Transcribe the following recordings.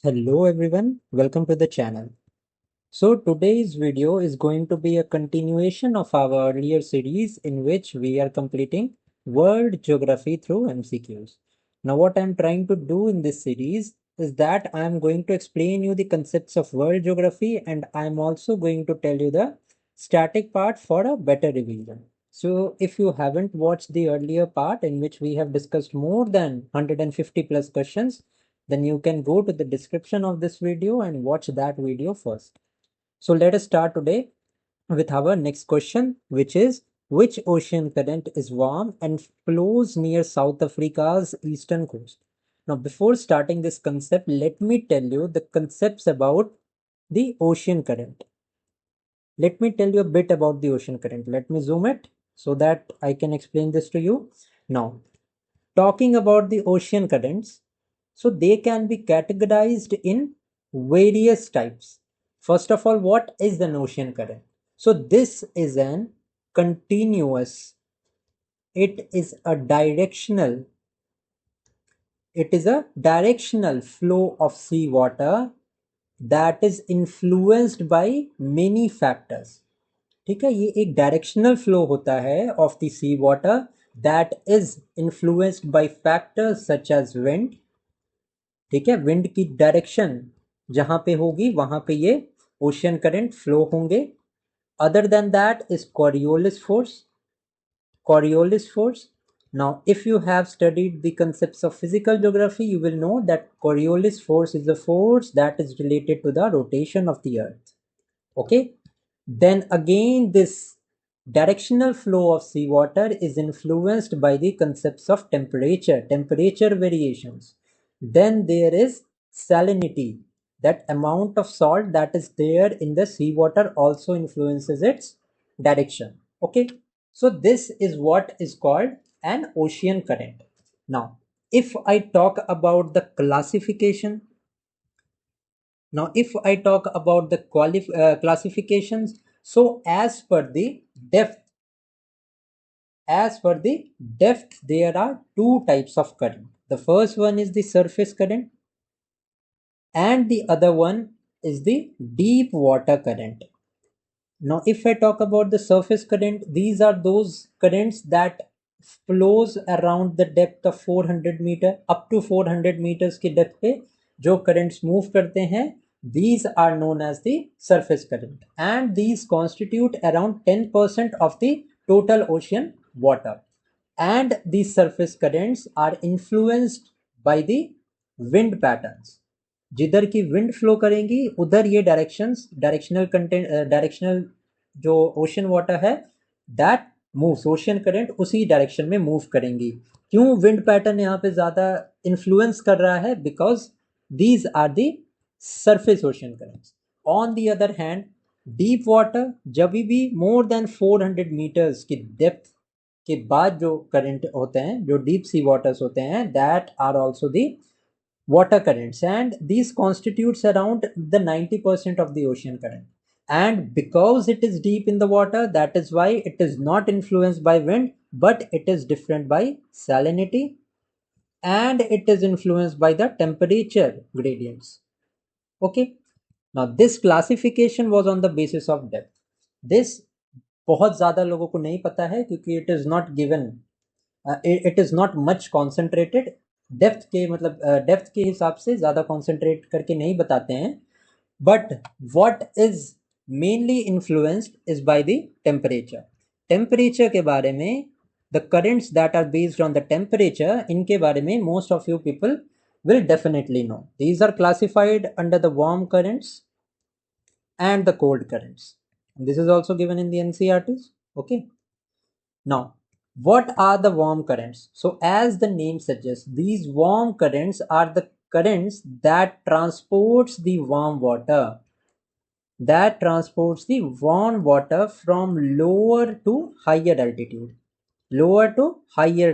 Hello everyone, welcome to the channel. So today's video is going to be a continuation of our earlier series in which we are completing world geography through MCQs. Now what I'm trying to do in this series is that I'm going to explain you the concepts of world geography and I'm also going to tell you the static part for a better revision. So if you haven't watched the earlier part in which we have discussed more than 150 plus questions, then you can go to the description of this video and watch that video first. So let us start today with our next question, which is which ocean current is warm and flows near South Africa's eastern coast? Now, before starting this concept, let me tell you the concepts about the ocean current. Let me tell you a bit about the ocean current. Let me zoom it so that I can explain this to you. Now, talking about the ocean currents, so they can be categorized in various types. First of all, what is an ocean current? So this is an continuous, it is a directional, it is a directional flow of seawater that is influenced by many factors. ठीक है, ये एक directional flow होता है of the sea water that is influenced by factors such as wind. ठीक है, wind की direction जहां पे होगी वहां पे ये ओशियन करंट फ्लो होंगे. Other than that is Coriolis force. Coriolis force. Now, if you have studied the concepts of physical geography, you will know that Coriolis force is a force that is related to the rotation of the earth. Okay. Then again, this directional flow of seawater is influenced by the concepts of temperature variations. Then there is salinity. That amount of salt that is there in the seawater also influences its direction. Okay. So this is what is called an ocean current. Now, if I talk about the classification, if I talk about the classifications, so depth, as per the depth, there are two types of current. The first one is the surface current, and the other one is the deep water current. Now, if I talk about the surface current, these are those currents that flows around the depth of 400 meter up to 400 meters की depth पे जो currents move करते हैं, these are known as the surface current, and these constitute around 10% of the total ocean water. And these surface currents are influenced by the wind patterns. जिधर की wind flow करेंगी उधर ये directional जो ocean water है that moves, ocean current उसी direction में move करेंगी. क्यों विंड पैटर्न यहाँ पे ज्यादा इन्फ्लुएंस कर रहा है? Because these are the surface ocean currents. On the other hand, deep water जब भी मोर देन 400 मीटर्स की डेप्थ के बाद जो करंट होते हैं, जो डीप सी वाटर्स होते हैं, that are also the water currents, and these constitutes around the 90% of the ocean current. And because it is deep in the water, that is why it is not influenced by wind, but it is different by salinity, and it is influenced by the temperature gradients. Okay. Now this classification was on the basis of depth. This बहुत ज़्यादा लोगों को नहीं पता है क्योंकि it is not given, it is not much concentrated. Depth के हिसाब से ज़्यादा कॉन्सेंट्रेट करके नहीं बताते हैं. But what is mainly influenced is by the temperature के बारे में. The currents that are based on the temperature, इनके बारे में most of you people will definitely know. These are classified under the warm currents and the cold currents. This is also given in the NCERTs. Okay. Now, what are the warm currents? So, as the name suggests, these warm currents are the currents that transports the warm water, from lower to higher altitude, lower to higher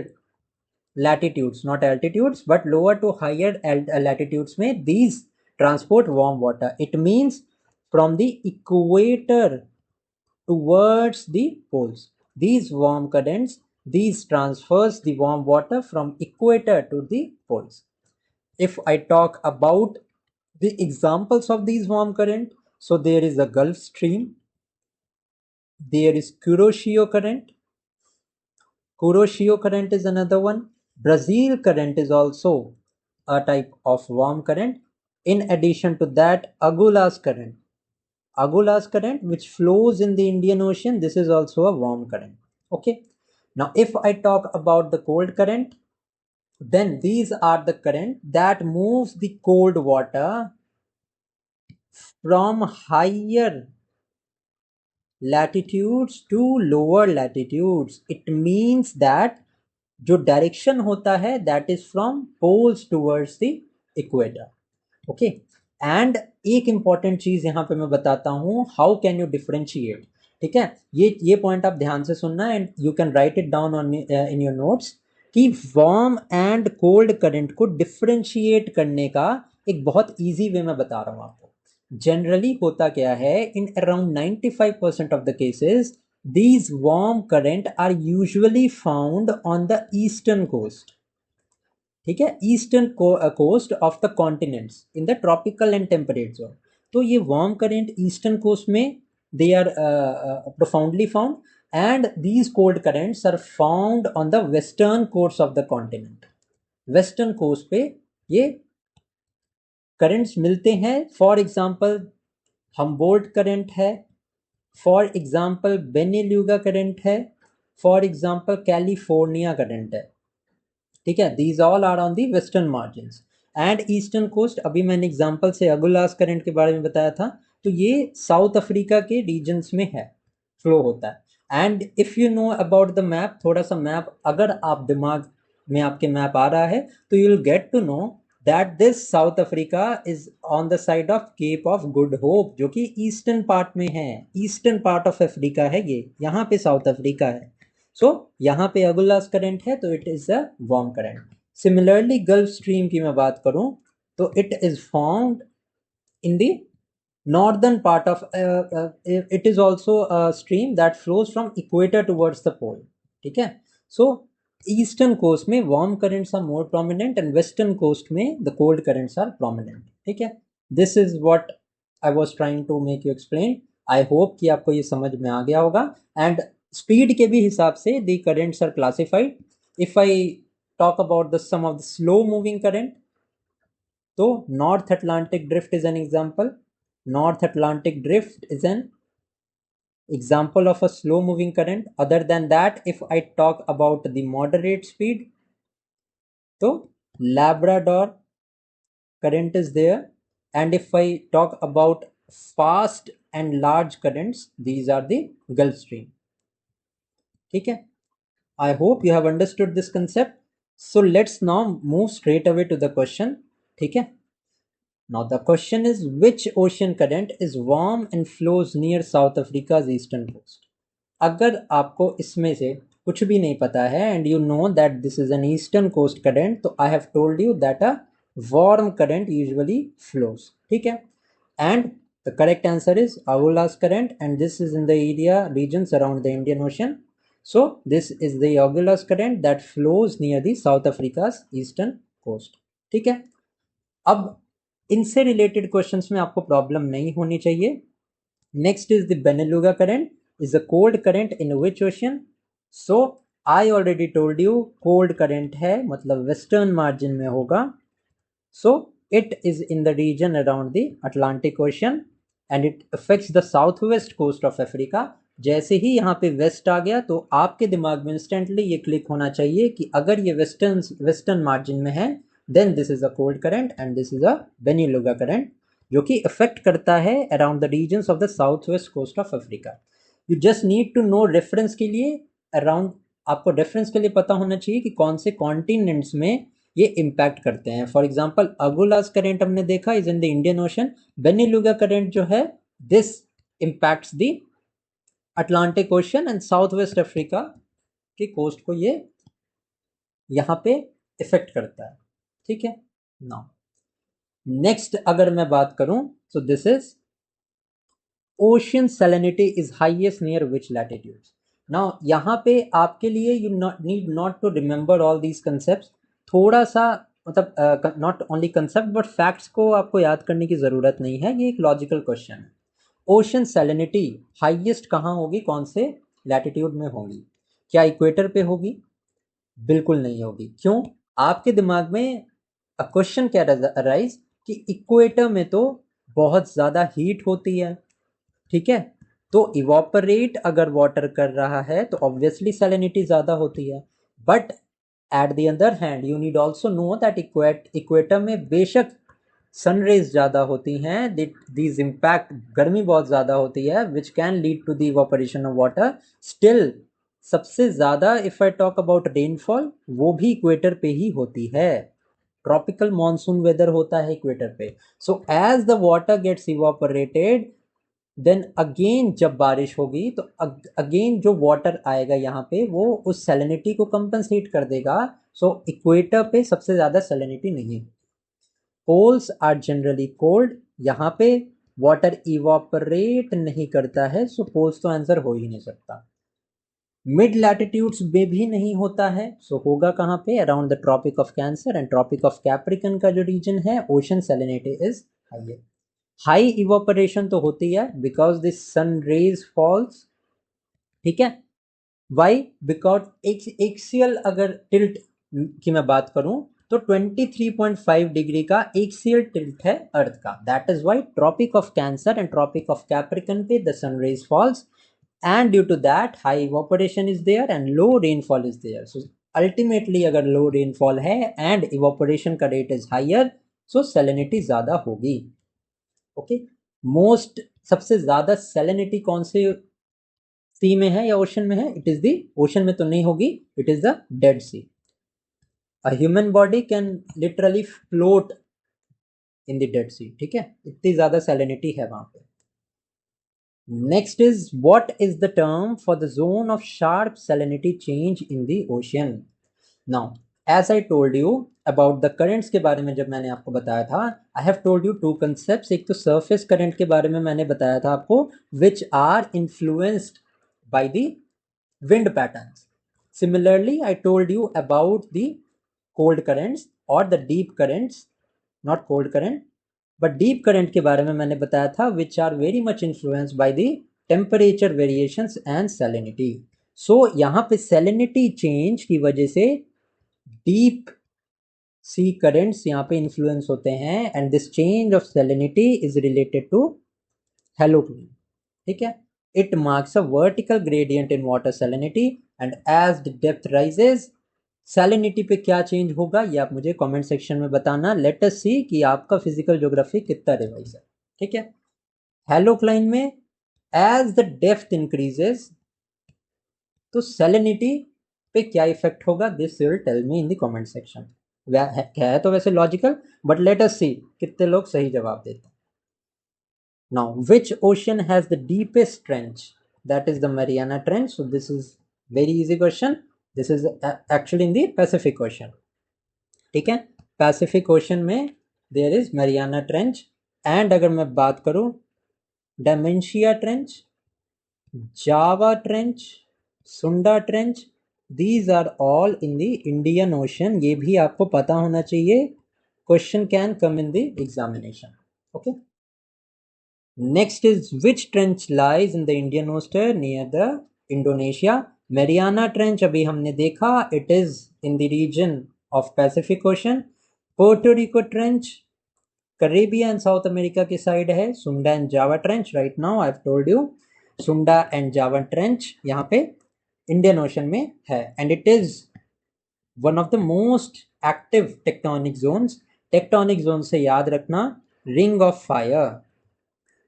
latitudes, not altitudes, but lower to higher latitudes में these transport warm water. It means from the equator towards the poles. These warm currents, these transfers the warm water from equator to the poles. If I talk about The examples of these warm current, so there is the Gulf Stream, there is Kuroshio current. Kuroshio current is another one. Brazil current is also a type of warm current. In addition to that, Agulhas current. Agulhas current, which flows in the Indian Ocean, this is also a warm current. Okay. Now, if I talk about the cold current, then these are the current that moves the cold water from higher latitudes to lower latitudes. It means that जो direction होता है that is from poles towards the equator. Okay, and एक important चीज यहां पे मैं बताता हूं, हाउ कैन यू डिफरेंशिएट। ठीक है, ये पॉइंट आप ध्यान से सुनना and you can write it down on in your notes कि वार्म एंड कोल्ड करंट को डिफरेंशिएट करने का एक बहुत इजी वे मैं बता रहा हूं आपको। जनरली होता क्या है, in around 95% of the cases these warm current are usually found on the eastern coast। ठीक है, eastern coast of the continents in the tropical and temperate zone. तो ये वार्म करंट ईस्टर्न कोस्ट में they are profoundly found and these cold currents are found on the western coast of the continent. Western coast पे ये currents मिलते हैं। For example Humboldt current है, for example Benguela current है, for example California current है। ठीक है, these all are on the western margin and eastern coast. अभी मैंने एग्जाम्पल से अगुलास करंट के बारे में बताया था, तो ये साउथ अफ्रीका के रीजन्स में है, फ्लो होता है। And if you know about the map, थोड़ा सा मैप अगर आप दिमाग में आपके मैप आ रहा है तो you will get to know that this South Africa is on the side of Cape of Good Hope, जो कि ईस्टर्न पार्ट में है। ईस्टर्न पार्ट ऑफ अफ्रीका है ये, यहाँ पे साउथ अफ्रीका है। सो यहाँ पे अगुलास करंट है तो it is a warm current. Similarly gulf stream की मैं बात करूं तो it is found in the northern part of it is also a stream that flows from equator towards the pole। ठीक है, so eastern coast में warm currents are more prominent and western coast में the cold currents are prominent। ठीक है, this is what I was trying to make you explain। I hope कि आपको ये समझ में आ गया होगा। and speed के भी हिसाब से the currents are classified। if I talk about the some of the slow moving current, तो North Atlantic drift is an example। North Atlantic drift is an example of a slow moving current। Other than that, if I talk about the moderate speed, so Labrador current is there। and if I talk about fast and large currents, these are the Gulf Stream। ठीक है, I hope you have understood this concept। so let's now move straight away to the question। ठीक है, now the question is, which ocean current is warm and flows near South Africa's eastern coast। अगर आपको इसमें से कुछ भी नहीं पता है and you know that this is an eastern coast current, तो I have told you that a warm current usually flows। ठीक है, and the correct answer is Agulhas current and this is in the area regions around the Indian Ocean। so this is the Agulhas current that flows near the South Africa's eastern coast। ठीक है, अब इनसे related questions में आपको problem नहीं होनी चाहिए। Next is the Benguela current is a cold current in which ocean. So I already told you cold current है मतलब वेस्टर्न मार्जिन में होगा। So it is in the region around the Atlantic ocean and it affects the south west coast of Africa. जैसे ही यहाँ पे waste आ गया तो आपके दिमाग में इंस्टेंटली ये क्लिक होना चाहिए कि अगर ये वेस्टर्न मार्जिन में है then this is a cold current and this is a Beneluga current, जो कि अफेक्ट करता है around the regions of the south west coast of Africa. You just need to know reference के लिए around, आपको reference के लिए पता होना चाहिए कि कौन से कॉन्टिनेंट्स में ये इम्पैक्ट करते हैं। फॉर एग्जाम्पल अगुलास करंट हमने देखा is in the Indian ocean. Benguela current जो है this impacts the Atlantic ocean and south west Africa की कोस्ट को ये यहाँ पे इफेक्ट करता है। ठीक है, नाउ नेक्स्ट अगर मैं बात करूं तो this is ocean salinity is highest near which latitudes. Now यहाँ पे आपके लिए you need not to remember all these concept. थोड़ा सा मतलब not only concept but facts को आपको याद करने की ज़रूरत नहीं है, ये एक लॉजिकल क्वेश्चन है। ओशन सैलिनिटी हाईएस्ट कहाँ होगी, कौन से लैटिट्यूड में होगी? क्या इक्वेटर पे होगी? बिल्कुल नहीं होगी। क्यों? आपके दिमाग में क्वेश्चन क्या अराइज कि इक्वेटर में तो बहुत ज़्यादा हीट होती है, ठीक है, तो इवापोरेट अगर वाटर कर रहा है तो ऑब्वियसली सैलिनिटी ज़्यादा होती है। But at the other hand you need also know that equator में बेशक सन रेज ज़्यादा होती हैं, दीज इम्पैक्ट गर्मी बहुत ज़्यादा होती है which can lead to the evaporation of water. Still सबसे ज़्यादा if I talk about rainfall वो भी इक्वेटर पे ही होती है। ट्रॉपिकल मॉनसून वेदर होता है इक्वेटर पे। So as the water gets evaporated then again जब बारिश होगी तो अगेन जो वाटर आएगा यहाँ पे वो उस सैलिनिटी को कंपनसेट कर देगा। सो इक्वेटर पे सबसे ज़्यादा सैलिनिटी नहीं है। पोल्स आर जनरली कोल्ड, यहाँ पे वाटर इवापोरेट नहीं करता है, सो पोल्स तो आंसर हो ही नहीं सकता। मिड लैटिट्यूड्स में भी नहीं होता है, सो होगा कहाँ पे? Around the tropic of cancer and tropic of capricorn का जो रीजन है, ocean salinity is highest. High evaporation तो होती है because the sun rays falls, ठीक है। वाई? बिकॉज एक्सियल अगर टिल्ट की मैं बात करूं तो 23.5 डिग्री का एक्सियल टिल्ट है अर्थ का। That is why tropic of cancer and tropic of capricorn पे the sun rays falls and due to that high evaporation is there and low rainfall is there. So ultimately अगर low rainfall है and evaporation का rate is higher so salinity ज्यादा होगी। Okay, most सबसे ज्यादा salinity कौन से सी में है या ओशन में है? इट इज द ओशन में तो नहीं होगी, it is the dead sea. A human body can literally float in the dead sea, ठीक है, इतनी ज्यादा सैलिनिटी है वहां पे। Next is what is the term for the zone of sharp salinity change in the ocean? Now as I told you about the currents के बारे में जब मैंने आपको बताया था, I have told you two concepts. एक तो सरफेस करंट के बारे में मैंने बताया था आपको, which are influenced by the wind patterns. Similarly, I told you about the cold currents or the deep currents, not cold current, but deep current के बारे में मैंने बताया था which are very much influenced by the temperature variations and salinity. So यहाँ पे salinity change की वजह से deep sea currents यहाँ पे influence होते हैं and this change of salinity is related to halocline, ठीक है। It marks a vertical gradient in water salinity and as the depth rises salinity पे क्या चेंज होगा ये आप मुझे कमेंट सेक्शन में बताना। लेट अस सी कि आपका फिजिकल ज्योग्राफी कितना रिवाइज है, ठीक है। हेलोक्लाइन में एज द डेप्थ इंक्रीजेस तो सैलिनिटी पे क्या इफेक्ट होगा, this will tell me in the comment section. है तो वैसे logical but let us see कितने लोग सही जवाब देते हैं। Now, which ocean has the deepest trench? That is the Mariana Trench. So this is very easy question. This is actually in the Pacific Ocean. ठीक है, Pacific Ocean में there is Mariana Trench. And अगर मैं बात करूँ Dementia Trench, Java Trench, Sunda Trench, these are all in the Indian Ocean. ये भी आपको पता होना चाहिए. Question can come in the examination. Okay. Next is which trench lies in the Indian Ocean near the Indonesia? Mariana Trench अभी हमने देखा, it is in the region of Pacific Ocean. Puerto Rico Trench Caribbean and South America की side है. Sunda and Java Trench right now I've told you Sunda and Java Trench यहाँ पे Indian Ocean में है and it is one of the most active tectonic zones. Tectonic zone से याद रखना Ring of Fire.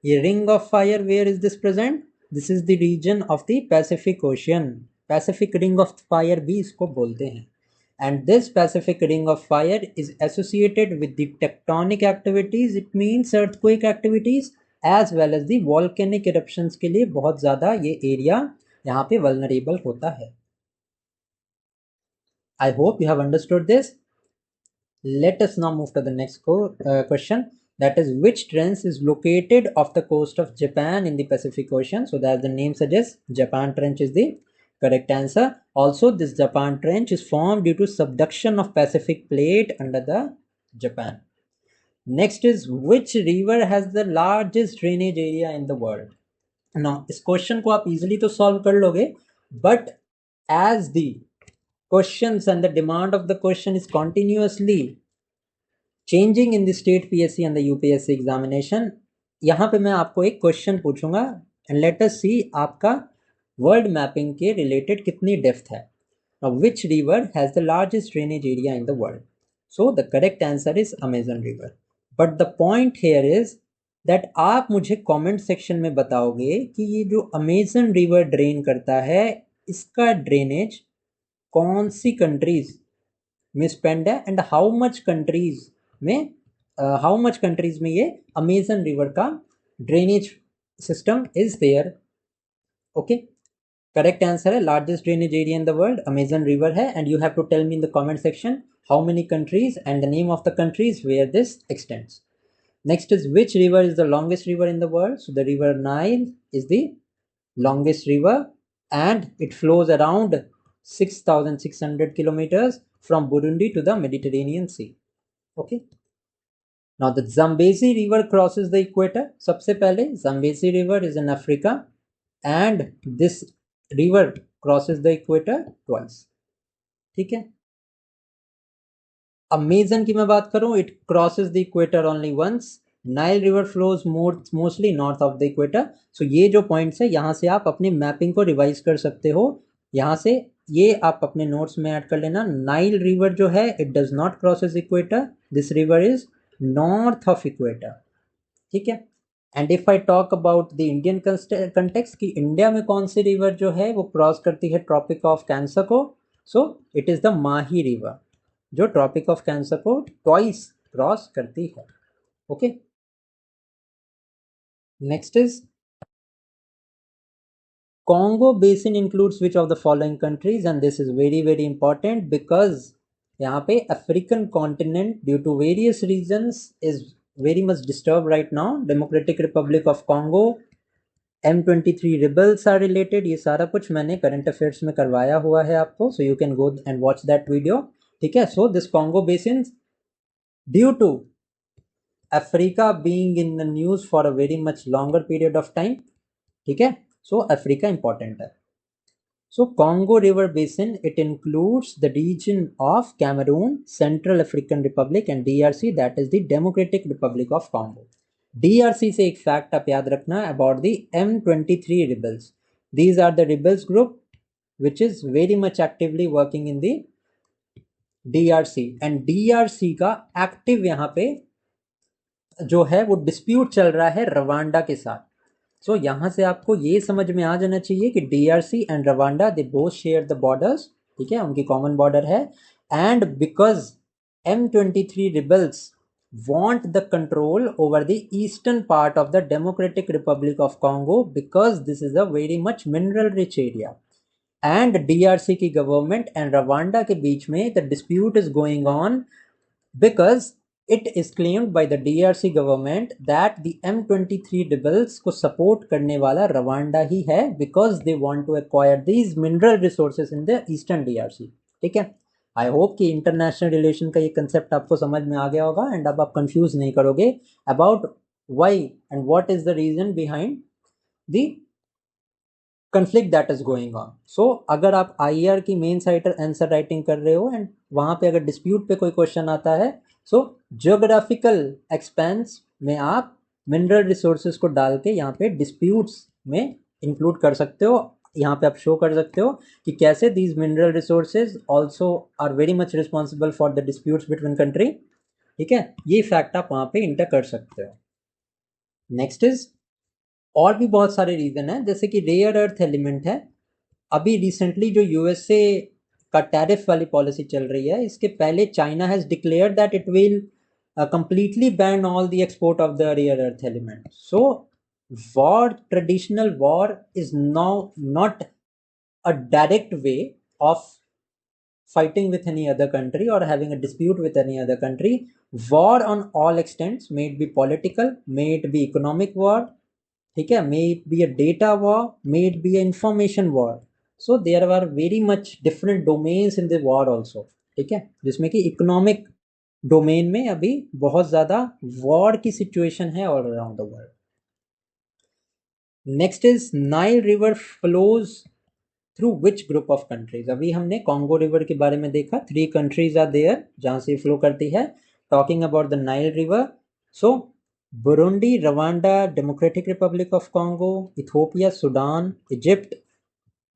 ये ring of fire where is this present? This is the region of the Pacific Ocean. Pacific ring of fire भी इसको बोलते हैं and this Pacific ring of fire is associated with the tectonic activities. It means earthquake activities as well as the volcanic eruptions के लिए बहुत ज़्यादा ये area यहाँ पे वल्नरेबल होता है. I hope you have understood this. Let us now move to the next question. That is, which trench is located off the coast of Japan in the Pacific Ocean? So that the name suggests, Japan Trench is the correct answer. Also, this Japan Trench is formed due to subduction of Pacific plate under the Japan. Next is, which river has the largest drainage area in the world? Now, इस question को आप easily तो solve कर लोगे, but as the questions and the demand of the question is continuously changing in the state PSC and the UPSC examination, यहाँ पे मैं आपको एक क्वेश्चन पूछूंगा एंड लेट अस सी आपका वर्ल्ड मैपिंग के रिलेटेड कितनी डेप्थ है. Now, which river has the largest drainage area in the world? So the correct answer is Amazon River. But the point here is that आप मुझे comment section में बताओगे कि ये जो अमेजन रिवर ड्रेन करता है इसका ड्रेनेज कौन सी कंट्रीज में स्पेंड है एंड हाउ मच कंट्रीज में ये अमेजन रिवर का drainage system is there. Okay, correct answer है largest drainage area in the world Amazon river है. And you have to tell me in the comment section how many countries and the name of the countries where this extends. Next is, which river is the longest river in the world? So the river Nile is the longest river and it flows around 6,600 kilometers from Burundi to the Mediterranean Sea. Okay. Now the Zambezi River crosses the equator. सबसे पहले Zambezi River is in Africa and this river crosses the equator twice. ठीक है. Amazon की मैं बात करूं, it crosses the equator only once. Nile river flows mostly north of the equator. So ये जो पॉइंट्स है यहाँ से आप अपनी मैपिंग को रिवाइज कर सकते हो. यहाँ से ये आप अपने नोट्स में ऐड कर लेना. नाइल रिवर जो है it does not crosses equator. This river is north of equator. ठीक है. And if I talk about the Indian context कि इंडिया में कौन सी रिवर जो है वो क्रॉस करती है ट्रॉपिक ऑफ कैंसर को, so it is the Mahi river जो ट्रॉपिक ऑफ कैंसर को ट्वाइस क्रॉस करती है. Okay. Next is, Congo basin includes which of the following countries? And this is very very important because यहाँ पे African continent due to various reasons is very much disturb right now. Democratic republic of Congo, M23 rebels are related. ये सारा कुछ मैंने current affairs में करवाया हुआ है आपको, so you can go and watch that video. ठीक है. So this Congo basin due to Africa being in the news for a very much longer period of time. ठीक है. सो अफ्रीका इंपॉर्टेंट है. So Congo river basin it includes the region of Cameroon, central African republic and DRC, that is the democratic republic of Congo. DRC से एक fact आप याद रखना about the M23 rebels. These are the rebels group which is very much actively working in the DRC. And DRC का active यहाँ पे जो है वो डिस्प्यूट चल रहा है रवांडा के साथ. सो यहाँ से आपको ये समझ में आ जाना चाहिए कि DRC and Rwanda they both share the borders. ठीक है, उनकी कॉमन बॉर्डर है. And because M23 rebels want the control over the eastern part of the Democratic Republic of Congo because this is a very much mineral rich area. And DRC की government and Rwanda के बीच में the dispute is going on because it is claimed by the DRC government that the M23 rebels को support करने वाला Rwanda ही है because they want to acquire these mineral resources in the eastern DRC. ठीक है. I hope कि international relation का ये कंसेप्ट आपको समझ में आ गया होगा एंड अब आप कंफ्यूज नहीं करोगे about why and what is the reason behind the conflict that is going on. So अगर आप IR की मेन साइट आंसर राइटिंग कर रहे हो एंड वहां पे अगर डिस्प्यूट पे कोई क्वेश्चन आता है, सो ज्योग्राफिकल एक्सपेंस में आप मिनरल रिसोर्सेज को डाल के यहाँ पे डिस्प्यूट्स में इंक्लूड कर सकते हो. यहाँ पे आप शो कर सकते हो कि कैसे these mineral resources also are very much responsible for the disputes between country. ठीक है, ये फैक्ट आप वहाँ पे इंटर कर सकते हो. नेक्स्ट इज, और भी बहुत सारे रीजन है जैसे कि रेयर अर्थ एलिमेंट है. अभी रिसेंटली जो USA का टैरिफ वाली पॉलिसी चल रही है, इसके पहले China has declared that it will completely ban all the export of the rare earth element. So war, traditional war is now not a direct way of fighting with any other country or having a dispute with any other country. War on all extents, may it be political, may it be economic war, ठीक है, may it be a data war, may it be an information war. So there are very much different domains in the war also, ठीक है, जिसमें कि economic domain में अभी बहुत ज़्यादा वॉर की सिचुएशन है all around the world. Next is Nile river flows through which group of countries. अभी हमने कॉन्गो रिवर के बारे में देखा, 3 कंट्रीज आर देयर जहां से फ्लो करती है। Talking about the Nile river, so Burundi, Rwanda, democratic republic of Congo, Ethiopia, Sudan, Egypt,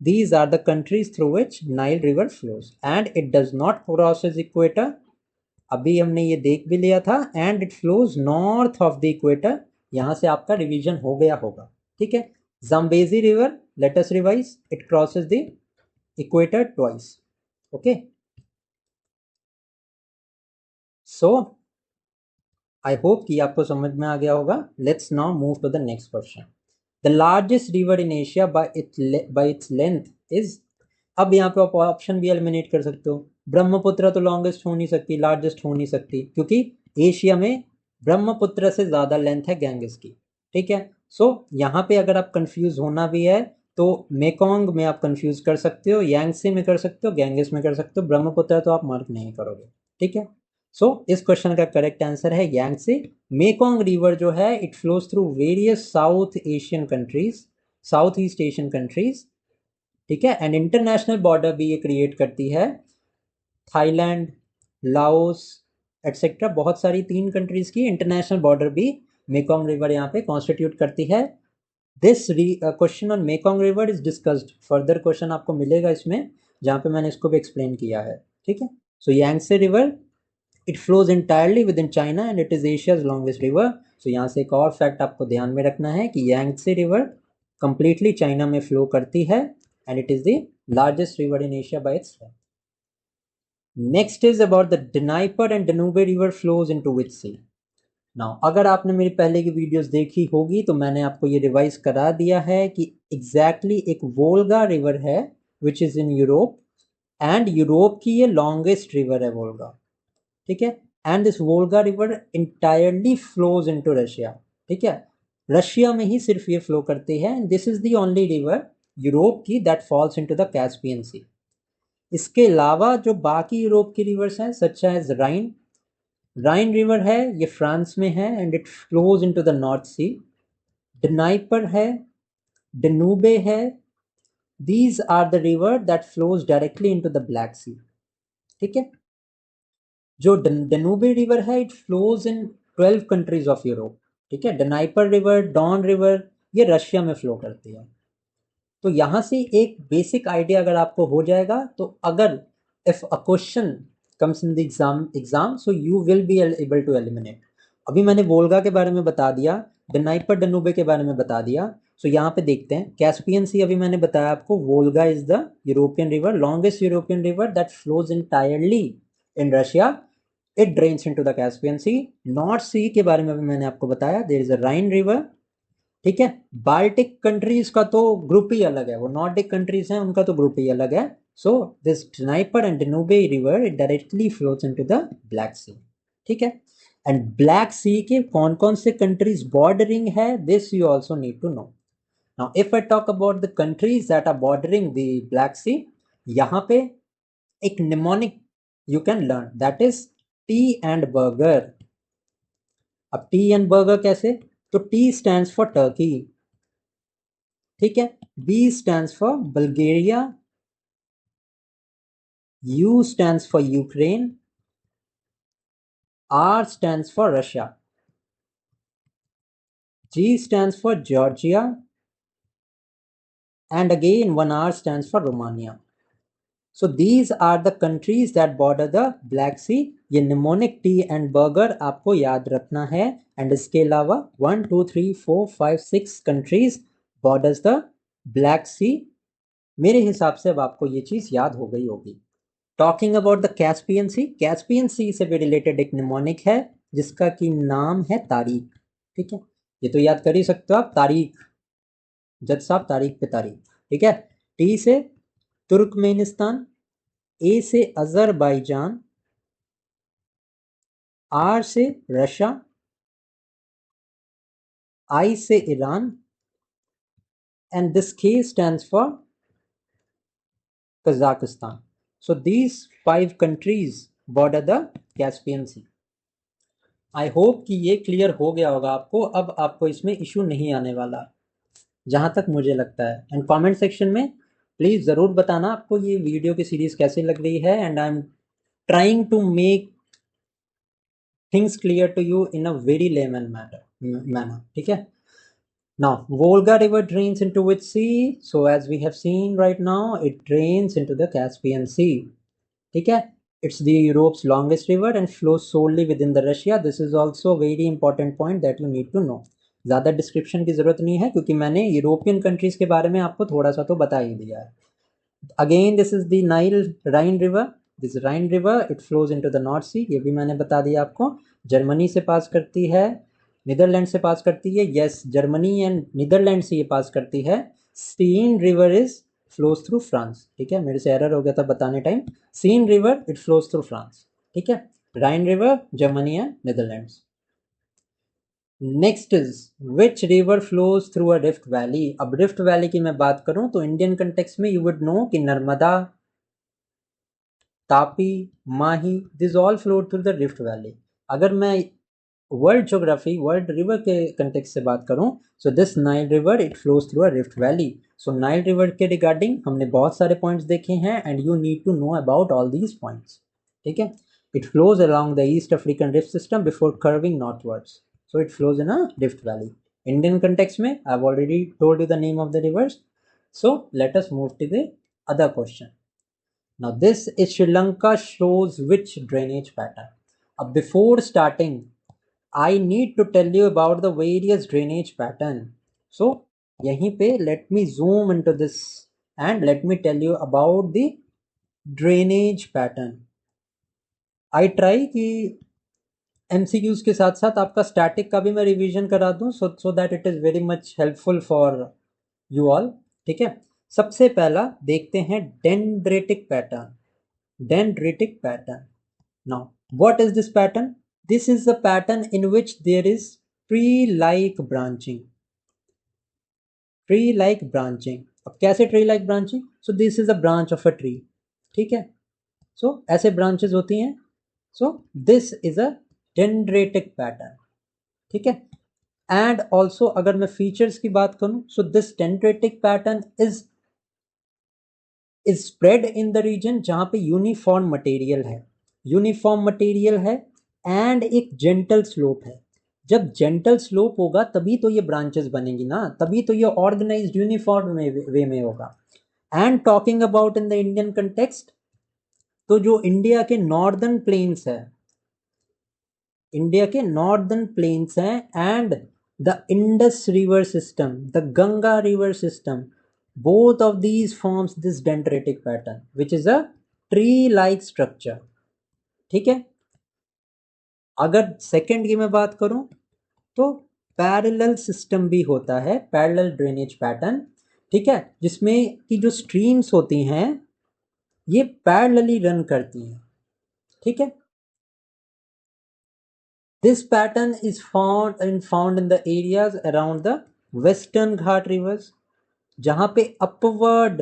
these are the countries through which Nile river flows and it does not cross its equator। अभी हमने ये देख भी लिया था, and it flows north of the equator। यहां से आपका रिवीजन हो गया होगा, ठीक है। Zambezi river, let us revise, it crosses the equator twice, okay। So I hope कि आपको समझ में आ गया होगा। Let's now move to the next question। The largest river in Asia by its length is। अब यहाँ पे आप ऑप्शन भी एलिमिनेट कर सकते हो। ब्रह्मपुत्र तो लॉन्गेस्ट हो नहीं सकती, लार्जेस्ट हो नहीं सकती, क्योंकि एशिया में ब्रह्मपुत्र से ज़्यादा लेंथ है गैंगिस की, ठीक है। सो यहाँ पे अगर आप कंफ्यूज होना भी है तो मेकोंग में आप कंफ्यूज कर सकते हो, यांगसे में कर सकते हो, गैंगिस में कर सकते हो, ब्रह्मपुत्र तो आप मार्क नहीं करोगे, ठीक है। सो इस क्वेश्चन का करेक्ट आंसर है यांगसे। मेकोंग रिवर जो है it flows through various south Asian countries, south east Asian countries, ठीक है। एंड इंटरनेशनल बॉर्डर भी ये क्रिएट करती है, थाईलैंड, लाओस एटसेट्रा, बहुत सारी 3 कंट्रीज की इंटरनेशनल बॉर्डर भी मेकोंग रिवर यहाँ पे कॉन्स्टिट्यूट करती है। This question on Mekong river is discussed, further question आपको मिलेगा इसमें जहाँ पे मैंने इसको भी एक्सप्लेन किया है, ठीक है। So Yangtze river it flows entirely within China and it is Asia's longest river. So यहाँ से एक और फैक्ट आपको ध्यान में रखना है कि यांगसे रिवर कंप्लीटली चाइना में फ्लो करती है and it is the largest river in Asia by its length. Next is about the Dnieper and Danube river flows into which sea. Now अगर आपने मेरी पहले की वीडियोस देखी होगी तो मैंने आपको ये रिवाइज करा दिया है कि एग्जैक्टली एक वोल्गा रिवर है which is in Europe, and Europe की ये लॉन्गेस्ट रिवर है वोल्गा, ठीक है। And this Volga river entirely flows into Russia, ठीक है। रशिया में ही सिर्फ ये फ्लो करती है and this is the only river Europe की that falls into the Caspian sea. इसके अलावा जो बाकी यूरोप की रिवर्स हैं सच एज राइन, राइन रिवर है ये फ्रांस में है and it flows into the north sea. Dnieper है, डनूबे है, these are the river that flows directly into the black sea, ठीक है। जो डनूबे रिवर है it flows in 12 countries of Europe, ठीक है। डनाइपर रिवर, डॉन रिवर ये Russia में फ्लो करती है। तो यहां से एक बेसिक आइडिया अगर आपको हो जाएगा तो अगर if a question comes in the exam so you will be able to eliminate. अभी मैंने वोल्गा के बारे में बता दिया, डनाइपर डनूबे के बारे में बता दिया। सो यहाँ पे देखते हैं कैस्पियन सी, अभी मैंने बताया आपको Volga is the European river, longest European river that flows entirely in Russia, it drains into the Caspian sea. North sea के बारे में भी मैंने आपको बताया, there is a Rhine river, ठीक है। बाल्टिक कंट्रीज का तो ग्रुप ही अलग है, वो नॉर्डिक कंट्रीज हैं उनका तो ग्रुप ही अलग है। So this Dnieper and Danube river it directly flows into the black sea, ठीक है। एंड ब्लैक सी के कौन कौन से कंट्रीज बॉर्डरिंग है this you also need to know. Now if I talk about the countries that are bordering the black sea, यहाँ पे एक mnemonic you can learn that is T and burger. अब T and burger कैसे, तो T stands for Turkey, ठीक है। B stands for Bulgaria, U stands for Ukraine, R stands for Russia, G stands for Georgia, and again one R stands for Romania. So these are the countries that border the Black Sea। ये mnemonic T and burger आपको याद रखना है। And इसके अलावा 1 2 3 4 5 6 countries borders the black सी। मेरे हिसाब से अब आपको ये चीज याद हो गई होगी। Talking about the Caspian sea, Caspian sea से भी रिलेटेड एक निमोनिक है जिसका की नाम है तारीख, ठीक है। ये तो याद कर ही सकते हो आप, तारीख, जज साहब तारीख पे तारीख, ठीक है। टी से तुर्कमेनिस्तान, ए से अजरबैजान, आर से रशिया, आई से ईरान, एंड दिस के stands for Kazakhstan. So these 5 countries border the Caspian Sea. I hope कि ये क्लियर हो गया होगा आपको, अब आपको इसमें इशू नहीं आने वाला जहां तक मुझे लगता है। एंड कमेंट सेक्शन में प्लीज ज़रूर बताना आपको ये वीडियो की सीरीज कैसी लग रही है, and I am trying to make things clear to you in a very layman manner, ठीक है। Now, Volga River drains into which sea? So as we have seen right now, it drains into the Caspian Sea. ठीक है, it's the Europe's longest river and flows solely within the Russia. This is also a very important point that you need to know. ज़्यादा description की ज़रूरत नहीं है क्योंकि मैंने European countries के बारे में आपको थोड़ा सा तो बता ही दिया है। Again this is the Nile Rhine river, this Rhine river it flows into the north sea, ये भी मैंने बता दिया आपको। जर्मनी से पास करती है, नीदरलैंड से पास करती है, यस जर्मनी एंड नीदरलैंड से ये पास करती है। Seine river is flows through France, ठीक है, मेरे से एरर हो गया था बताने time. Seine river it flows through France, ठीक है। Rhine river Germany and Netherlands. Next is which river flows through a rift valley. अब रिफ्ट वैली की मैं बात करूं तो इंडियन कंटेक्स्ट में यू वुड नो कि Narmada, Tapi, Mahi, this all flow through the rift valley. अगर मैं वर्ल्ड ज्योग्राफी, वर्ल्ड रिवर के कंटेक्स्ट से बात करूं, so this Nile river it flows through a rift valley. So Nile river के रिगार्डिंग हमने बहुत सारे पॉइंट्स देखे हैं and you need to know about all these points, ठीक है। It flows along the East African rift system before curving northwards, so it flows in a rift valley. Indian context mein I've already told you the name of the rivers, so let us move to the other question. Now this is Sri Lanka shows which drainage pattern. Before starting I need to tell you about the various drainage pattern. So yahin pe let me zoom into this and let me tell you about the drainage pattern. I try कि MCQs के साथ साथ आपका static का भी मैं revision करा दूं, so that it is very much helpful for you all, ठीक है। सबसे पहला देखते हैं dendritic pattern. Dendritic pattern, now what is this pattern? This is the pattern in which there is tree like branching. Tree like branching, अब कैसे tree like branching? So this is a branch of a tree, ठीक है। So ऐसे branches होती हैं, so this is a dendritic pattern, ठीक है। And also अगर मैं फीचर्स की बात करूं, so this dendritic pattern is spread in the region जहां पे यूनिफॉर्म मटेरियल है, यूनिफॉर्म मटेरियल है एंड एक जेंटल स्लोप है। जब जेंटल स्लोप होगा तभी तो ये ब्रांचेस बनेंगी ना, तभी तो ये ऑर्गेनाइज्ड यूनिफॉर्म वे में होगा। And talking about in the Indian context, तो जो इंडिया के नॉर्दर्न प्लेन्स है, इंडिया के नॉर्दर्न प्लेन्स हैं and the Indus river system, the Ganga river system, both of these forms this dendritic pattern which is a tree like structure, ठीक है। अगर second की मैं बात करूं तो पैरेलल सिस्टम भी होता है, पैरेलल ड्रेनेज पैटर्न, ठीक है, जिसमें की जो स्ट्रीम्स होती हैं ये पैरेलली रन करती हैं, ठीक है। This pattern is found in the areas around the Western Ghat rivers, जहाँ पे upward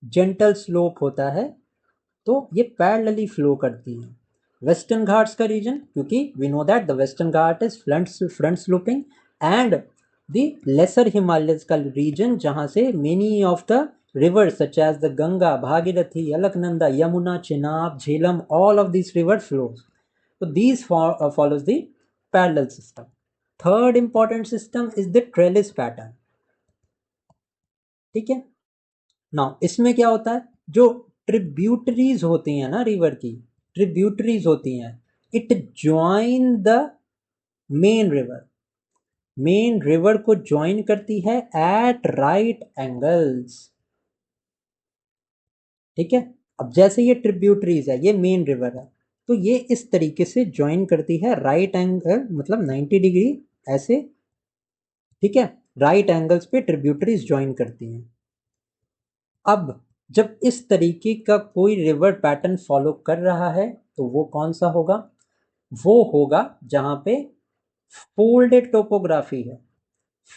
gentle slope होता है, तो ये पैरेलली फ्लो करती हैं। वेस्टर्न घाट्स का रीजन, क्योंकि we know that the western Ghat is front sloping, and the lesser Himalayas का रीजन जहाँ से many of the rivers such as the Ganga, Bhagirathi, Alaknanda, Yamuna, Chenab, Jhelum, all of these rivers flows. So these follows the parallel system. Third important system is the trellis pattern, ठीक है। Now इसमें क्या होता है, जो tributaries होती हैं ना रिवर की, ट्रिब्यूटरीज होती हैं, it join the main river, main river को ज्वाइन करती है एट राइट एंगल्स, ठीक है। अब जैसे ये ट्रिब्यूटरीज है, ये मेन रिवर है, तो ये इस तरीके से ज्वाइन करती है राइट एंगल, मतलब 90 डिग्री ऐसे, ठीक है, राइट एंगल्स पे ट्रिब्यूटरीज ज्वाइन करती हैं। अब जब इस तरीके का कोई रिवर पैटर्न फॉलो कर रहा है तो वो कौन सा होगा? वो होगा जहां पे फोल्डेड टोपोग्राफी है।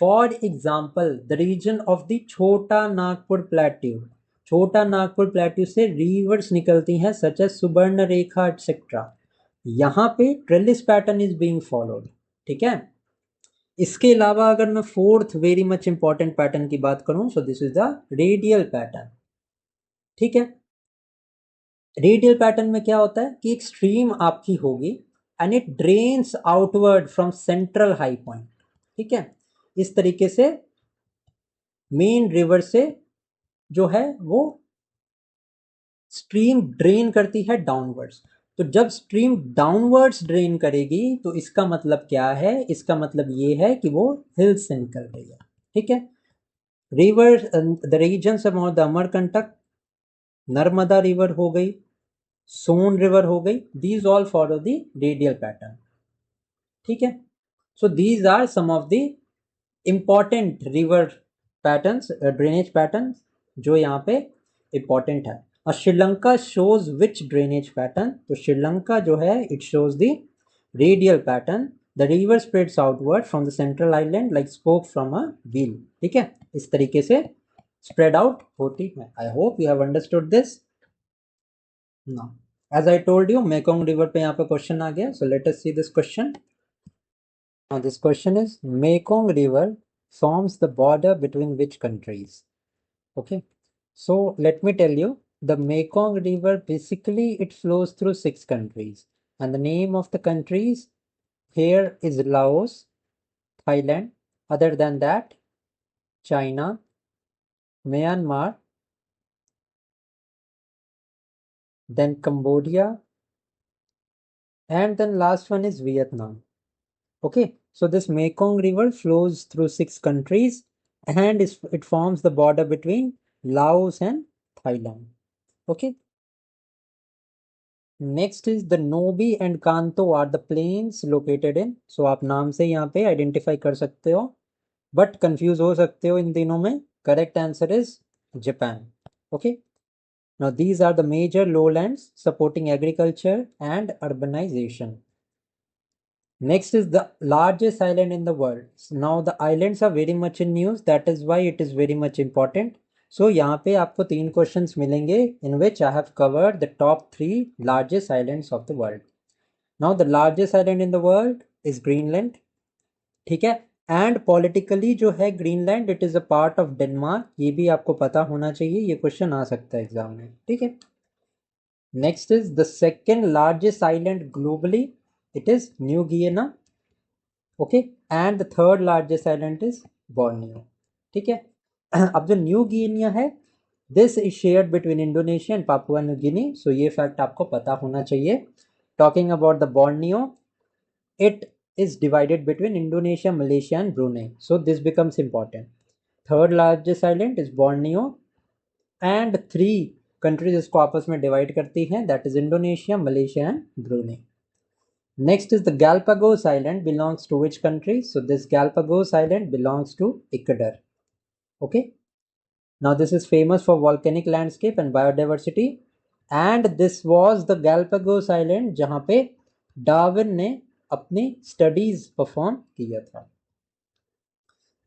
For example the region of the Chota Nagpur plateau, छोटा नागपुर प्लेट्यू से रिवर्स निकलती हैं सच एज सुवर्ण रेखा एटसेट्रा। यहाँ पे trellis pattern is being followed. ठीक है, इसके अलावा अगर मैं fourth very much important pattern की बात करूं, so this is the radial pattern. ठीक है, रेडियल पैटर्न में क्या होता है कि एक स्ट्रीम आपकी होगी and it drains outward from central high point. ठीक है, इस तरीके से मेन रिवर से जो है वो स्ट्रीम ड्रेन करती है डाउनवर्ड्स। तो जब स्ट्रीम डाउनवर्ड्स ड्रेन करेगी तो इसका मतलब क्या है, इसका मतलब ये है कि वो हिल से निकल रही है। ठीक है, river the regions about the Amarkantak, Narmada river हो गई, सोन रिवर हो गई, these all follow the radial pattern. ठीक है, so these are some of the important river patterns, drainage patterns जो यहाँ पे इंपॉर्टेंट है। और Sri Lanka shows which drainage pattern, तो श्रीलंका जो है it shows the radial pattern. The river spreads outward from the central island like spoke from a wheel. ठीक है, इस तरीके से स्प्रेड आउट होती है। I hope you have understood this. Now as I told you, Mekong river पे यहाँ पे क्वेश्चन आ गया, so let us see this question. Now this question is, Mekong River forms the border between which countries? Okay, so let me tell you, the Mekong River basically it flows through 6 countries, and the name of the countries here is Laos, Thailand, other than that China, Myanmar, then Cambodia, and then last one is Vietnam. Okay, so this Mekong River flows through 6 countries and it forms the border between Laos and Thailand. Okay, next is the Nobi and Kanto are the plains located in, so आप नाम से यहाँ पे identify कर सकते हो but confuse हो सकते हो इन तीनों में। Correct answer is Japan. Okay, now these are the major lowlands supporting agriculture and urbanization. Next is the largest island in the world. Now the islands are very much in news, that is why it is very much important. So यहाँ पे आपको 3 questions मिलेंगे in which I have covered the top 3 largest islands of the world. Now the largest island in the world is Greenland. ठीक है, and politically जो है Greenland it is a part of Denmark, ये भी आपको पता होना चाहिए, ये क्वेश्चन आ सकता है एग्जाम में। ठीक है, next is the second largest island globally, it is New Guinea. Okay, and the third largest island is Borneo. ठीक है, अब जो न्यू गिनिया है this is shared between Indonesia and Papua New Guinea, so ये fact आपको पता होना चाहिए। Talking about the Borneo, it is divided between Indonesia, Malaysia and Brunei, so this becomes important. Third largest island is Borneo and 3 countries इसको आपस में divide करती हैं, that is Indonesia, Malaysia and Brunei. Next is the Galapagos Island belongs to which country? So this Galapagos Island belongs to Ecuador. Okay, now this is famous for volcanic landscape and biodiversity, and this was the Galapagos Island जहाँ पे Darwin ने अपनी studies perform किया था।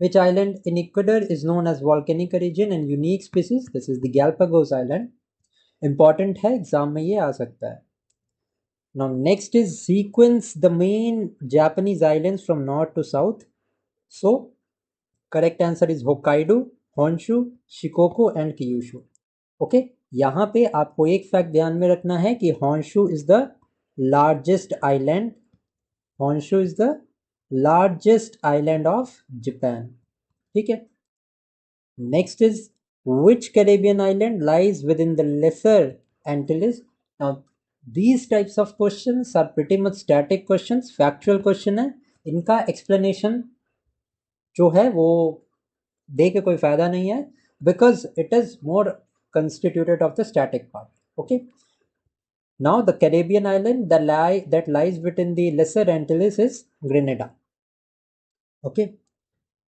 Which island in Ecuador is known as volcanic origin and unique species? This is the Galapagos Island. Important है, exam में ये आ सकता है। Now next is sequence the main Japanese islands from north to south. So correct answer is Hokkaido, Honshu, Shikoku and Kyushu. Okay, यहाँ पे आपको एक fact ध्यान में रखना है कि Honshu is the largest island. Honshu is the largest island of Japan. ठीक है, next is which Caribbean island lies within the Lesser Antilles? Now these types of questions are pretty much static questions, factual question है, इनका explanation जो है वो दे के कोई फायदा नहीं है because it is more constituted of the static part. Okay, now the Caribbean island that lies within the Lesser Antilles is Grenada. Okay,